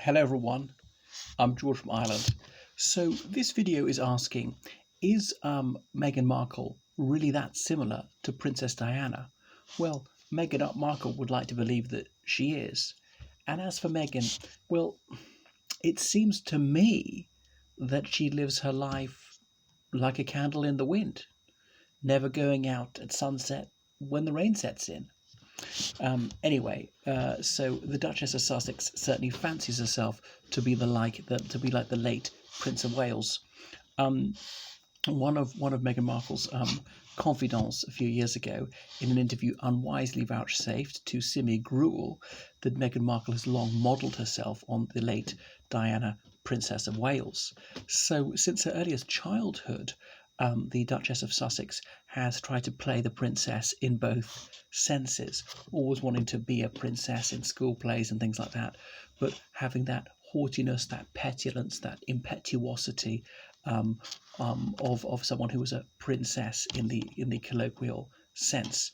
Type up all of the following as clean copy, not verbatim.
Hello everyone, I'm George from Ireland. So this video is asking, is Meghan Markle really that similar to Princess Diana? Well, Meghan Markle would like to believe that she is. And as for Meghan, well, it seems to me that she lives her life like a candle in the wind, never going out at sunset when the rain sets in. So the Duchess of Sussex certainly fancies herself to be like the late Prince of Wales. Um, one of Meghan Markle's confidants a few years ago, in an interview, unwisely vouchsafed to Simi Gruel that Meghan Markle has long modelled herself on the late Diana, Princess of Wales. So since her earliest childhood, the Duchess of Sussex has tried to play the princess in both senses, always wanting to be a princess in school plays and things like that, but having that haughtiness, that petulance, that impetuosity um, of someone who was a princess in the colloquial sense.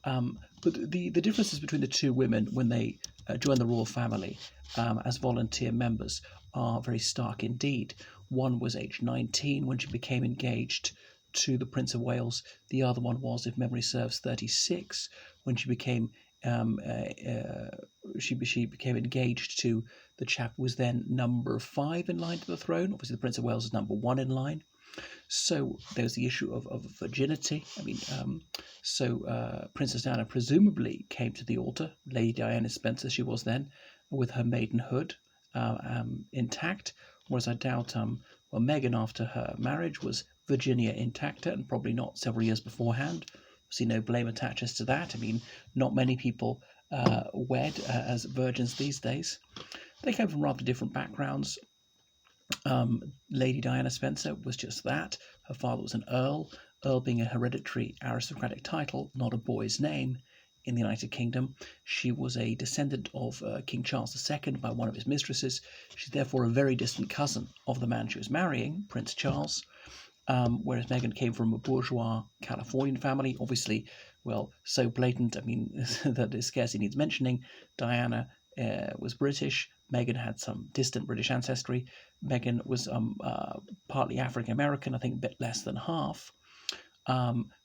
But the differences between the two women when they joined the royal family as volunteer members are very stark indeed. One was aged 19 when she became engaged to the Prince of Wales. The other one was, if memory serves, 36 when um, uh, uh, she became engaged to the chap who was then number 5 in line to the throne. Obviously, the Prince of Wales is number 1 in line. So there's the issue of virginity. Princess Diana presumably came to the altar, Lady Diana Spencer, she was then, with her maidenhood intact, whereas I doubt, Meghan after her marriage was Virginia intacta and probably not several years beforehand. See, no blame attaches to that. I mean, not many people wed as virgins these days. They came from rather different backgrounds. Lady Diana Spencer was just that. Her father was an earl, earl being a hereditary aristocratic title, not a boy's name in the United Kingdom. She was a descendant of King Charles II by one of his mistresses. She's therefore a very distant cousin of the man she was marrying, Prince Charles. Whereas Meghan came from a bourgeois Californian family, obviously, well, so blatant, I mean, that it scarcely needs mentioning. Diana was British. Meghan had some distant British ancestry. Meghan was partly African American, I think a bit less than half.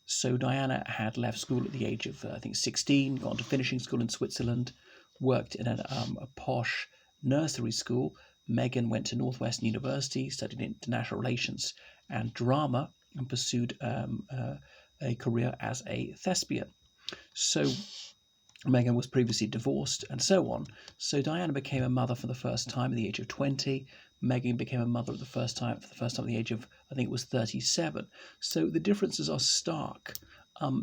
So Diana had left school at the age of, I think, 16, gone to finishing school in Switzerland, worked in a posh nursery school. Meghan went to Northwestern University, studied international relations and drama, and pursued a career as a thespian. So Meghan was previously divorced, and so on. So Diana became a mother for the first time at the age of 20. Meghan became a mother for the first time at the age of, I think it was 37. So the differences are stark.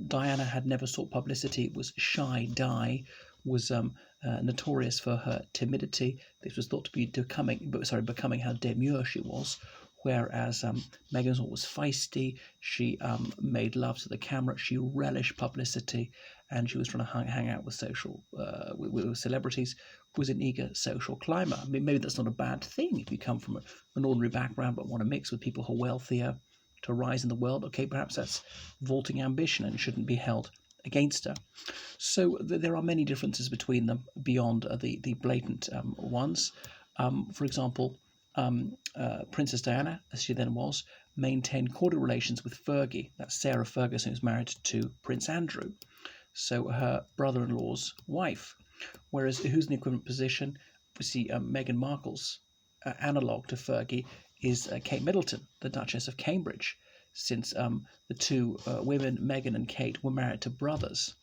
Diana had never sought publicity, was shy, was notorious for her timidity. This was thought to be becoming how demure she was. Whereas Meghan was feisty, she made love to the camera, she relished publicity, and she was trying to hang out with with celebrities, was an eager social climber. I mean, maybe that's not a bad thing if you come from an ordinary background but want to mix with people who are wealthier to rise in the world. Okay, perhaps that's vaulting ambition and shouldn't be held against her. So there are many differences between them beyond the blatant ones. For example, Princess Diana, as she then was, maintained cordial relations with Fergie, that's Sarah Ferguson, who's married to Prince Andrew, so her brother-in-law's wife. Whereas who's in the equivalent position? Obviously, Meghan Markle's analogue to Fergie is Kate Middleton, the Duchess of Cambridge, since the two women, Meghan and Kate, were married to brothers.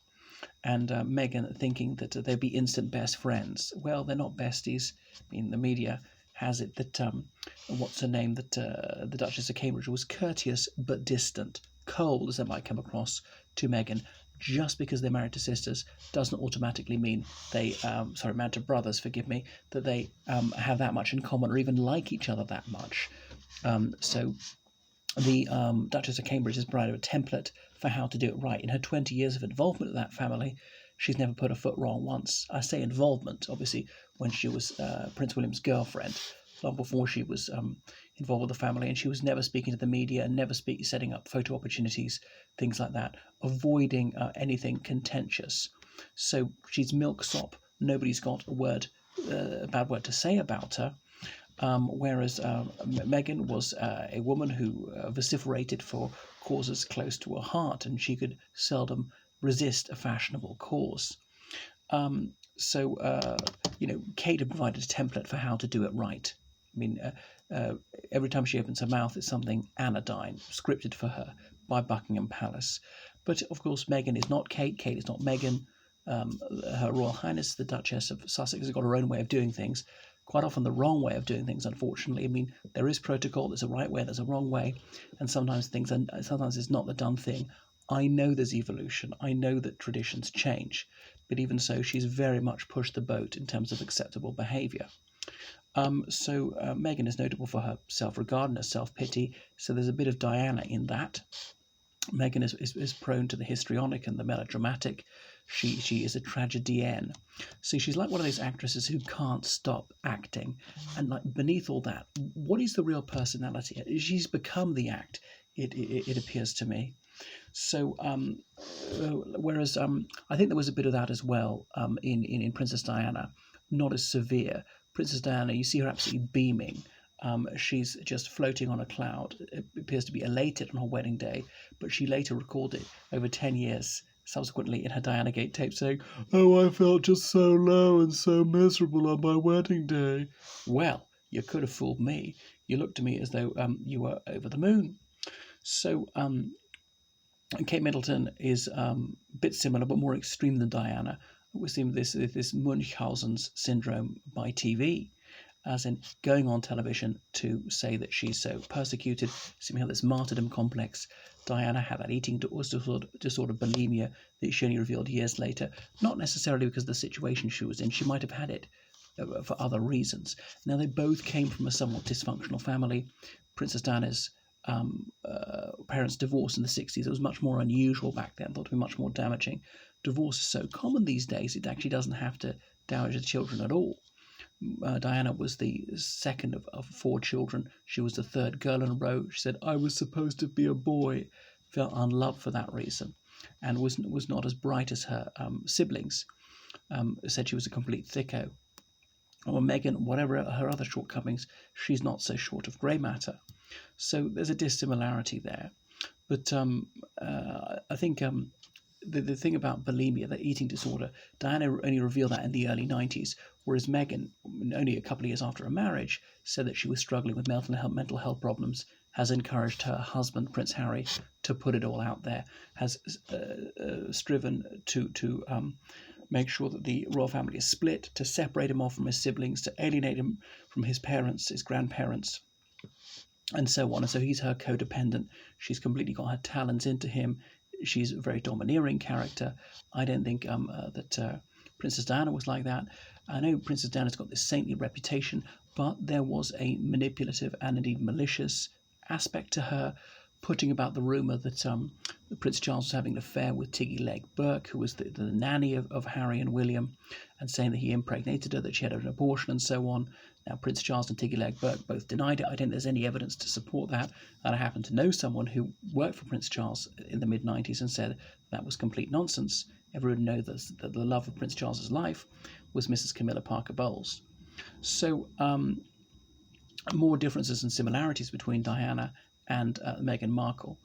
And Meghan thinking that they'd be instant best friends. Well, they're not besties. I mean, the media has it that what's her name, that the Duchess of Cambridge was courteous but distant, cold as that might come across to Meghan. Just because they're married to sisters doesn't automatically mean married to brothers, forgive me, that they have that much in common or even like each other that much. So the Duchess of Cambridge has provided a template for how to do it right. In her 20 years of involvement with that family, she's never put a foot wrong once. I say involvement, obviously, when she was Prince William's girlfriend, long before she was involved with the family, and she was never speaking to the media, never setting up photo opportunities, things like that, avoiding anything contentious. So she's milksop. Nobody's got a word a bad word to say about her. Whereas Meghan was a woman who vociferated for causes close to her heart, and she could seldom resist a fashionable cause. So, Kate had provided a template for how to do it right. I mean, every time she opens her mouth, it's something anodyne, scripted for her by Buckingham Palace. But of course, Meghan is not Kate. Kate is not Meghan. Her Royal Highness, the Duchess of Sussex, has got her own way of doing things. Quite often, the wrong way of doing things. Unfortunately, I mean, there is protocol. There's a right way. There's a wrong way, and sometimes sometimes it's not the done thing. I know there's evolution. I know that traditions change, but even so, she's very much pushed the boat in terms of acceptable behaviour. Meghan is notable for her self-regard and her self-pity. So there's a bit of Diana in that. Meghan is prone to the histrionic and the melodramatic. She is a tragedienne. See, she's like one of those actresses who can't stop acting. And like beneath all that, what is the real personality? She's become the act, it appears to me. So, whereas I think there was a bit of that as well in Princess Diana, not as severe. Princess Diana, you see her absolutely beaming. She's just floating on a cloud. It appears to be elated on her wedding day, but she later recalled it over 10 years subsequently in her Diana Gate tape saying, "Oh, I felt just so low and so miserable on my wedding day." Well, you could have fooled me. You looked to me as though you were over the moon. So, Kate Middleton is a bit similar but more extreme than Diana. We see this Munchausen's syndrome by TV, as in going on television to say that she's so persecuted, seeming to have this martyrdom complex. Diana had that eating disorder, bulimia, that she only revealed years later, not necessarily because of the situation she was in. She might have had it for other reasons. Now, they both came from a somewhat dysfunctional family. Princess Diana's parents divorced in the 60s. It was much more unusual back then, thought to be much more damaging. Divorce is so common these days, it actually doesn't have to damage the children at all. Diana was the second of four children. She was the third girl in a row. She said, "I was supposed to be a boy," felt unloved for that reason, and was not as bright as her siblings. Said she was a complete thicko. Or Meghan, whatever her other shortcomings, she's not so short of grey matter. So there's a dissimilarity there. But I think the thing about bulimia, the eating disorder, Diana only revealed that in the early 90s, whereas Meghan, only a couple of years after her marriage, said that she was struggling with mental health problems, has encouraged her husband, Prince Harry, to put it all out there, has striven to make sure that the royal family is split, to separate him off from his siblings, to alienate him from his parents, his grandparents, and so on. And so he's her codependent. She's completely got her talons into him. She's a very domineering character. I don't think that Princess Diana was like that. I know Princess Diana's got this saintly reputation, but there was a manipulative and indeed malicious aspect to her, putting about the rumour that Prince Charles was having an affair with Tiggy Leg Burke, who was the nanny of Harry and William, and saying that he impregnated her, that she had an abortion, and so on. Now, Prince Charles and Tiggy Leg Burke both denied it. I don't think there's any evidence to support that. And I happen to know someone who worked for Prince Charles in the mid-90s and said that was complete nonsense. Everyone knows that the love of Prince Charles's life was Mrs. Camilla Parker Bowles. So, more differences and similarities between Diana and Meghan Markle.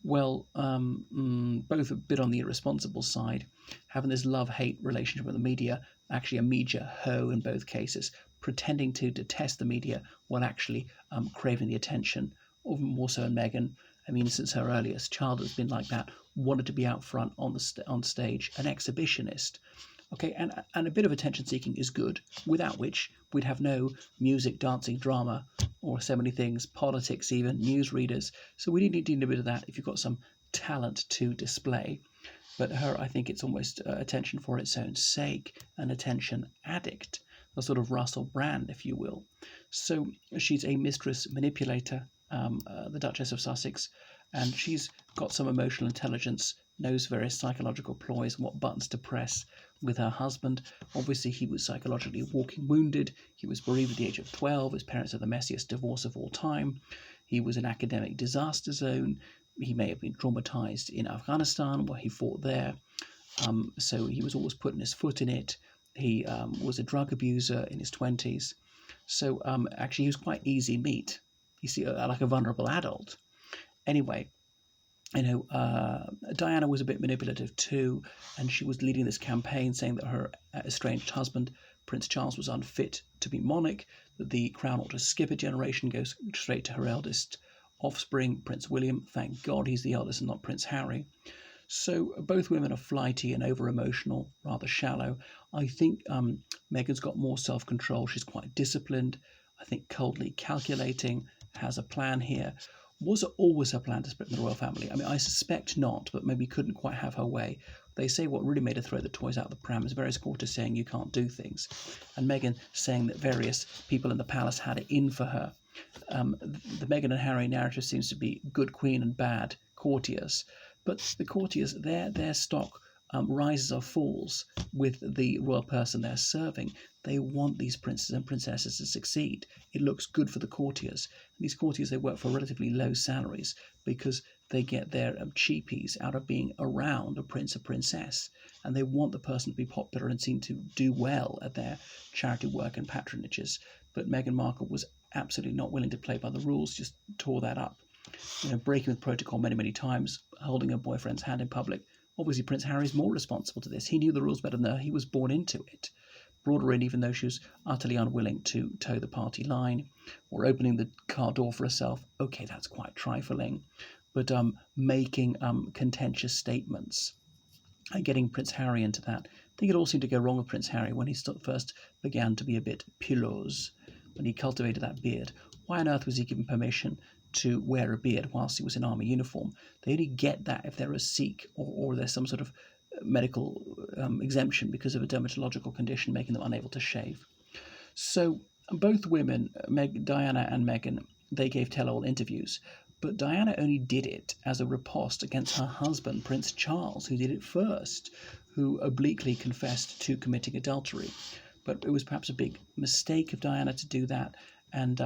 Well, both a bit on the irresponsible side, having this love-hate relationship with the media, actually a media hoe in both cases, pretending to detest the media while actually craving the attention, or more so in Meghan. I mean, since her earliest childhood has been like that, wanted to be out front on stage, an exhibitionist. Okay, and a bit of attention seeking is good, without which we'd have no music, dancing, drama, or so many things, politics even, newsreaders. So we need a bit of that if you've got some talent to display. But her, I think it's almost attention for its own sake, an attention addict, a sort of Russell Brand, if you will. So she's a mistress manipulator, the Duchess of Sussex, and she's got some emotional intelligence, knows various psychological ploys and what buttons to press with her husband. Obviously, he was psychologically walking wounded. He was bereaved at the age of 12. His parents had the messiest divorce of all time. He was an academic disaster zone. He may have been traumatized in Afghanistan, where he fought there. So he was always putting his foot in it. He was a drug abuser in his 20s. So actually, he was quite easy meat. You see, like a vulnerable adult. Anyway, Diana was a bit manipulative too, and she was leading this campaign saying that her estranged husband, Prince Charles, was unfit to be monarch, that the crown ought to skip a generation, go straight to her eldest offspring, Prince William. Thank God he's the eldest and not Prince Harry. So both women are flighty and over emotional, rather shallow. I think Meghan's got more self control. She's quite disciplined. I think coldly calculating, has a plan here. Was it always her plan to split from the royal family? I mean, I suspect not, but maybe couldn't quite have her way. They say what really made her throw the toys out the pram is various quarters saying you can't do things, and Meghan saying that various people in the palace had it in for her. The Meghan and Harry narrative seems to be good queen and bad courtiers, but the courtiers, their stock rises or falls with the royal person they're serving. They want these princes and princesses to succeed. It looks good for the courtiers. These courtiers, they work for relatively low salaries because they get their cheapies out of being around a prince or princess, and they want the person to be popular and seem to do well at their charity work and patronages. But Meghan Markle was absolutely not willing to play by the rules, just tore that up. Breaking with protocol many, many times, holding her boyfriend's hand in public. Obviously, Prince Harry's more responsible to this. He knew the rules better than her. He was born into it. Brought her in even though she was utterly unwilling to toe the party line, or opening the car door for herself. Okay, that's quite trifling. But making contentious statements and getting Prince Harry into that. I think it all seemed to go wrong with Prince Harry when he first began to be a bit pillows, when he cultivated that beard. Why on earth was he given permission to wear a beard whilst he was in army uniform? They only get that if they're a Sikh or there's some sort of medical exemption because of a dermatological condition making them unable to shave. So both women, Diana and Meghan, they gave tell-all interviews, but Diana only did it as a riposte against her husband, Prince Charles, who did it first, who obliquely confessed to committing adultery. But it was perhaps a big mistake of Diana to do that. And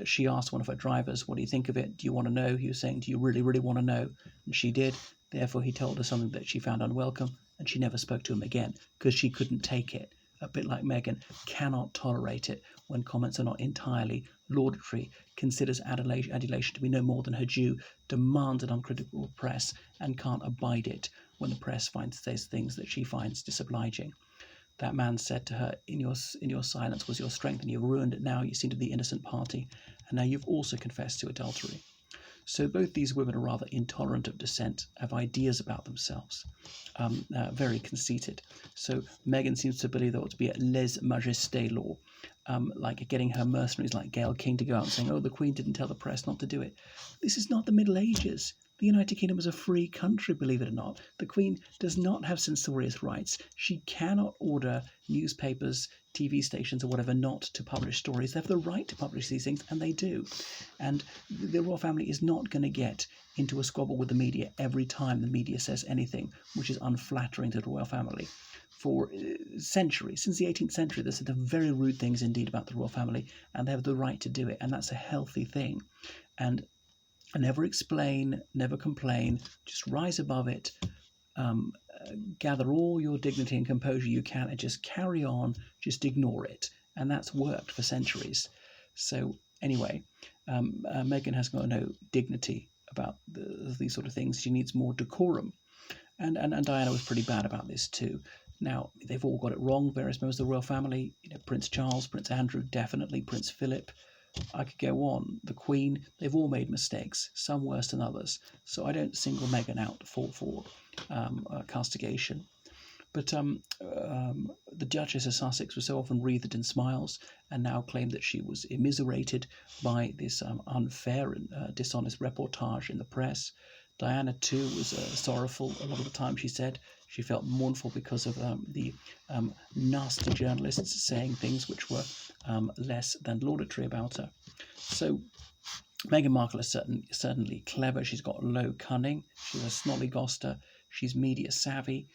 she asked one of her drivers, what do you think of it? Do you want to know? He was saying, do you really, really want to know? And she did. Therefore, he told her something that she found unwelcome, and she never spoke to him again because she couldn't take it. A bit like Meghan, cannot tolerate it when comments are not entirely laudatory, considers adulation to be no more than her due, demands an uncritical press, and can't abide it when the press says things that she finds disobliging. That man said to her, in your silence was your strength, and you've ruined it now. You seem to be the innocent party, and now you've also confessed to adultery. So both these women are rather intolerant of dissent, have ideas about themselves, very conceited. So Meghan seems to believe there ought to be a lèse-majesté law, like getting her mercenaries like Gail King to go out and saying, oh, the Queen didn't tell the press not to do it. This is not the Middle Ages. The United Kingdom is a free country, believe it or not. The Queen does not have censorious rights. She cannot order newspapers, TV stations, or whatever not to publish stories. They have the right to publish these things, and they do. And the royal family is not going to get into a squabble with the media every time the media says anything which is unflattering to the royal family. For centuries, since the 18th century, they said the very rude things indeed about the royal family, and they have the right to do it, and that's a healthy thing. And never explain, never complain, just rise above it, gather all your dignity and composure you can, and just carry on, just ignore it. And that's worked for centuries. So anyway, Meghan has got no dignity about these sort of things. She needs more decorum. And Diana was pretty bad about this too. Now, they've all got it wrong, various members of the royal family. Prince Charles, Prince Andrew, definitely, Prince Philip. I could go on. The Queen, they've all made mistakes, some worse than others. So I don't single Meghan out for castigation. But the Duchess of Sussex was so often wreathed in smiles and now claimed that she was immiserated by this unfair and dishonest reportage in the press. Diana, too, was sorrowful a lot of the time, she said. She felt mournful because of the nasty journalists saying things which were less than laudatory about her. So Meghan Markle is certainly clever. She's got low cunning. She's a snollygoster. She's media savvy.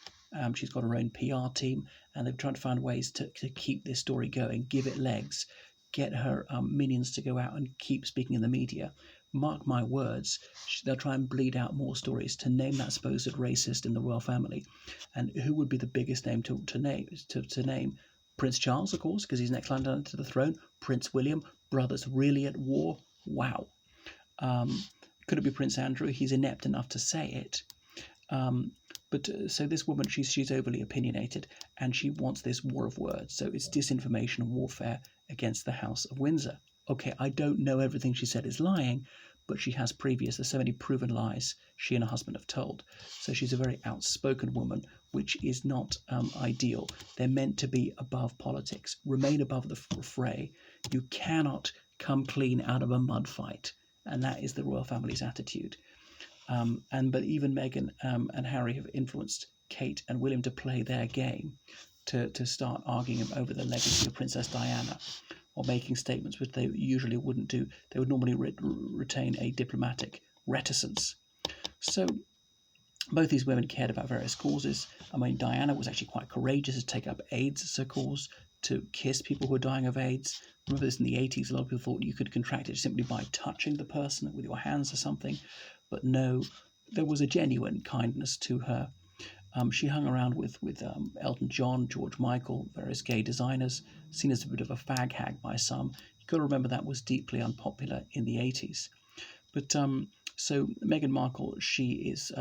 She's got her own PR team, and they've tried to find ways to keep this story going, give it legs, get her minions to go out and keep speaking in the media. mark my words, they'll try and bleed out more stories to name that supposed racist in the royal family. And who would be the biggest name to name? Prince Charles, of course, because he's next line down to the throne. Prince William, brothers really at war. Wow. Could it be Prince Andrew? He's inept enough to say it. So this woman, she's overly opinionated, and she wants this war of words. So it's disinformation and warfare against the House of Windsor. Okay, I don't know everything she said is lying, but she has there's so many proven lies she and her husband have told. So she's a very outspoken woman, which is not ideal. They're meant to be above politics, remain above the fray. You cannot come clean out of a mud fight, and that is the royal family's attitude. But even Meghan and Harry have influenced Kate and William to play their game, to start arguing over the legacy of Princess Diana, or making statements which they usually wouldn't do. They would normally retain a diplomatic reticence. So both these women cared about various causes. I mean, Diana was actually quite courageous to take up AIDS as a cause, to kiss people who were dying of AIDS. Remember this in the 80s, a lot of people thought you could contract it simply by touching the person with your hands or something. But no, there was a genuine kindness to her. She hung around with Elton John, George Michael, various gay designers, seen as a bit of a fag hag by some. You've got to remember that was deeply unpopular in the 80s. But so Meghan Markle, she is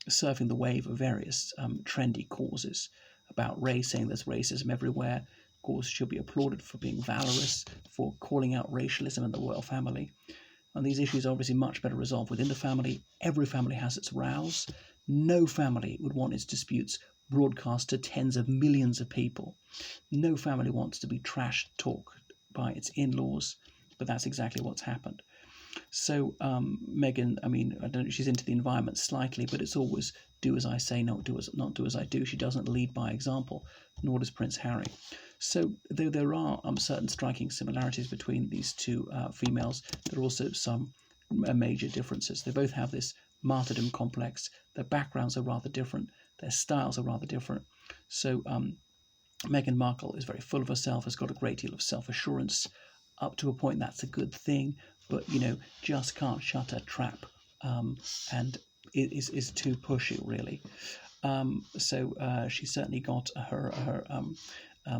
surfing the wave of various trendy causes about race, saying there's racism everywhere. Of course, she'll be applauded for being valorous, for calling out racialism in the royal family. And these issues are obviously much better resolved within the family. Every family has its rows. No family would want its disputes broadcast to tens of millions of people. No family wants to be trash talked by its in-laws, but that's exactly what's happened. So Meghan, I mean, I don't know, she's into the environment slightly, but it's always do as I say, not do as I do. She doesn't lead by example, nor does Prince Harry. So though there are certain striking similarities between these two females, there are also some major differences. They both have this martyrdom complex. Their backgrounds are rather different. Their styles are rather different. So Meghan Markle is very full of herself, has got a great deal of self-assurance. Up to a point, that's a good thing, but just can't shut a trap, and is too pushy, really. So she's certainly got her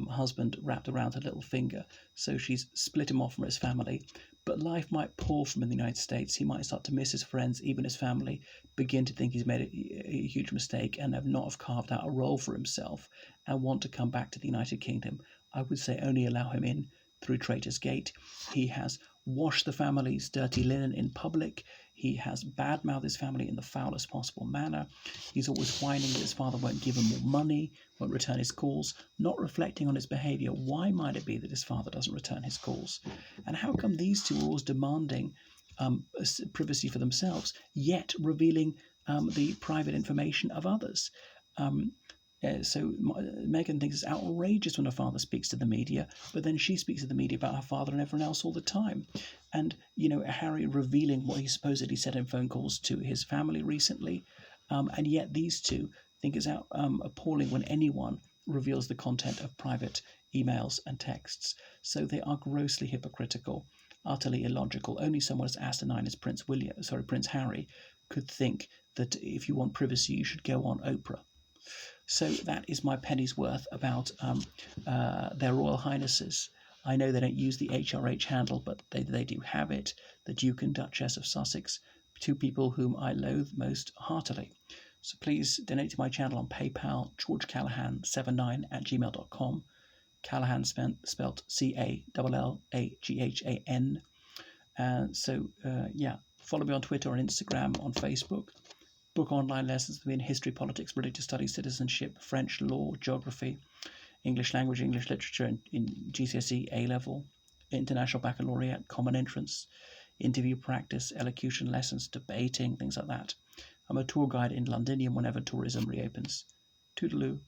husband wrapped around her little finger, so she's split him off from his family. But life might pour from him in the United States. He might start to miss his friends, even his family, begin to think he's made a huge mistake and have carved out a role for himself, and want to come back to the United Kingdom. I would say only allow him in through Traitor's Gate. He has washed the family's dirty linen in public. He has badmouthed his family in the foulest possible manner. He's always whining that his father won't give him more money, won't return his calls, not reflecting on his behaviour. Why might it be that his father doesn't return his calls? And how come these two are always demanding privacy for themselves, yet revealing the private information of others? So Meghan thinks it's outrageous when her father speaks to the media, but then she speaks to the media about her father and everyone else all the time. And, Harry revealing what he supposedly said in phone calls to his family recently, and yet these two think it's appalling when anyone reveals the content of private emails and texts. So they are grossly hypocritical, utterly illogical. Only someone as asinine as Prince Harry could think that if you want privacy, you should go on Oprah. So that is my penny's worth about their Royal Highnesses. I know they don't use the HRH handle, but they do have it. The Duke and Duchess of Sussex, two people whom I loathe most heartily. So please donate to my channel on PayPal, georgecallahan79@gmail.com. Callahan spelt CALLAGHAN. Follow me on Twitter and Instagram, on Facebook. Book online lessons within history, politics, religious studies, citizenship, French, law, geography, English language, English literature in GCSE, A-level, international baccalaureate, common entrance, interview practice, elocution lessons, debating, things like that. I'm a tour guide in Londinium whenever tourism reopens. Toodaloo.